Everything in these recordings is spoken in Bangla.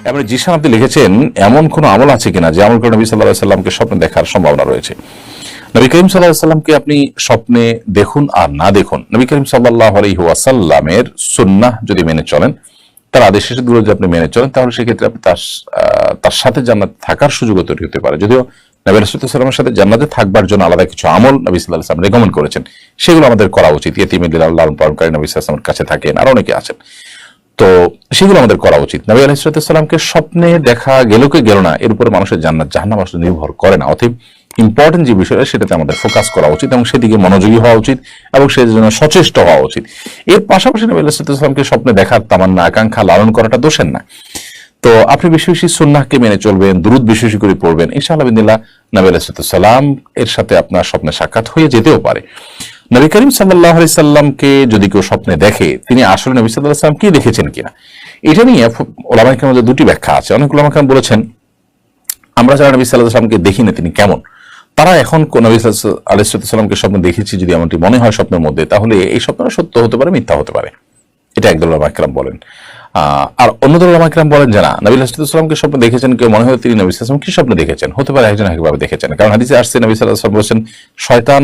এবারে জিশান আপনি লিখেছেন, এমন কোন আমল আছে কিনা যে আমল করে নবী সাল্লাল্লাহু আলাইহি সাল্লামকে স্বপ্নে দেখার সম্ভাবনা রয়েছে? নবী করিম সাল্লাল্লাহু আলাইহি সাল্লামকে আপনি স্বপ্নে দেখুন আর না দেখুন, নবী করিম সাল্লাল্লাহু আলাইহি ওয়াসাল্লামের সুন্নাহ যদি মেনে চলেন, তার আদেশের গুলো যদি আপনি মেনে চলেন, তাহলে সেক্ষেত্রে আপনি তার সাথে জান্নাতে থাকার সুযোগ তৈরি হতে পারে। যদিও নবী রাসূলুল্লাহ সাল্লাল্লাহু আলাইহি ওয়াসাল্লামের সাথে জান্নাতে থাকবার জন্য আলাদা কিছু আমল নবী সাল্লাল্লাহু আলাইহি ওয়াসাল্লাম রেকমেন্ড করেছেন, সেগুলো আমাদের করা উচিত। ইয়েতিমদের লালন পালনকারী নবী সাল্লাল্লাহু আলাইহি ওয়াসাল্লামের কাছে থাকেন, আর অনেকে আছেন, তো সেগুলো আমাদের করা উচিত। নবী আলাইহিস সালামকে স্বপ্নে দেখা গেল কি গেল না, এর উপরে মানুষের জান্নাত জাহান্নাম আসলে নির্ভর করে না। অতএব ইম্পর্টেন্ট যে বিষয়টা, সেটাতে আমাদের ফোকাস করা উচিত এবং সেদিকে মনোযোগী হওয়া উচিত এবং সেই জন্য সচেষ্ট হওয়া উচিত। এর পাশাপাশি নবী আলাইহিস সালামকে স্বপ্নে দেখার তামান্না আকাঙ্ক্ষা লালন করাটা দোষের না। তো আপনি বেশি বেশি সুন্নাহকে মেনে চলবেন, দুরূদ বেশি বেশি করে পড়বেন, ইনশাআল্লাহ বিদিনিল্লাহ নবী আলাইহিস সালাম এর সাথে আপনার স্বপ্নে সাক্ষাৎ হয়ে যেতেও পারে। নবী করিম সাল্লাল্লাহু আলাইহি সাল্লামকে যদি কেউ স্বপ্নে দেখে, তিনি আসলে নবী সাল্লাল্লাহু আলাইহি সাল্লাম কি দেখেছেন কিনা, এটা নিয়ে উলামায়ে কেরামের মধ্যে দুটি ব্যাখ্যা আছে। অনেক উলামায়ে কেরাম বলেছেন, আমরা যারা নবী সাল্লাল্লাহু আলাইহি সাল্লামকে দেখি না তিনি কেমন, তারা এখন নবী সাল্লাল্লাহু আলাইহি সাল্লামকে স্বপ্নে দেখেছি যদি এমনটি মনে হয় স্বপ্নের মধ্যে, তাহলে এই স্বপ্নটা সত্য হতে পারে, মিথ্যা হতে পারে। এটা একদল উলামায়ে কেরাম বলেন। আর অন্য দল উলামায়ে কেরাম বলেন যে না, নবী সাল্লাল্লাহু আলাইহি সাল্লামকে স্বপ্নে দেখেছেন কেউ, মনে হয় তিনি নবী সাল্লাল্লাহু আলাইহি সাল্লাম কি স্বপ্নে দেখেছেন, হতে পারে একজন একভাবে দেখেছেন। কারণ হাদিসে আসছে নবী সাল্লাল্লাহু আলাইহি সাল্লাম বলেছেন, শয়তান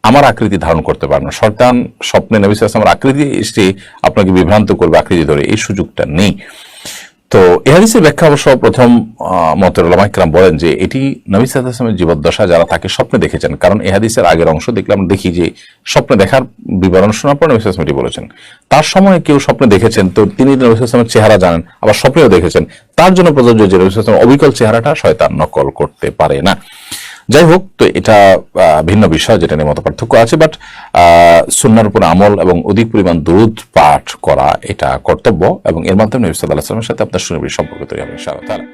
আমার আকৃতি ধারণ করতে পারে না। শয়তান স্বপ্নে নবী সাল্লাল্লাহু আলাইহি ওয়াসাল্লামের আকৃতি এসে আপনাকে বিভ্রান্ত করবে, আকৃতি ধরে, এই সুযোগটা নেই। তো এই হাদিসের ব্যাখ্যা অবশ্য প্রথম মতের উলামায়ে কেরাম বলেন যে এটি নবী সাল্লাল্লাহু আলাইহি ওয়াসাল্লামের জীবদ্দশা যারা তাকে স্বপ্নে দেখেছেন। কারণ এই হাদিসের আগের অংশ দেখলে আমরা দেখি যে স্বপ্নে দেখার বিবরণ শোনার পর নবী সাল্লাল্লাহু আলাইহি ওয়াসাল্লাম বলেছেন, তার সময় কেউ স্বপ্নে দেখেছেন, তো তিনি নবী সাল্লাল্লাহু আলাইহি ওয়াসাল্লামের চেহারা জানেন, আবার স্বপ্নেও দেখেছেন, তার জন্য প্রযোজ্য যে নবী সাল্লাল্লাহু আলাইহি ওয়াসাল্লামের অবিকল চেহারাটা শয়তান নকল করতে পারে না। যাই হোক, তো এটা ভিন্ন বিষয়, যেটা নিয়ে মতপার্থক্য আছে। বাট সুন্নাহর উপর আমল এবং অধিক পরিমাণ দুরূদ পাঠ করা এটা কর্তব্য, এবং এর মাধ্যমে নবী সাল্লাল্লাহু আলাইহি ওয়াসাল্লামের সাথে আপনার সুনিবিড় সম্পর্ক তৈরি হবে ইনশাআল্লাহ তাআলা।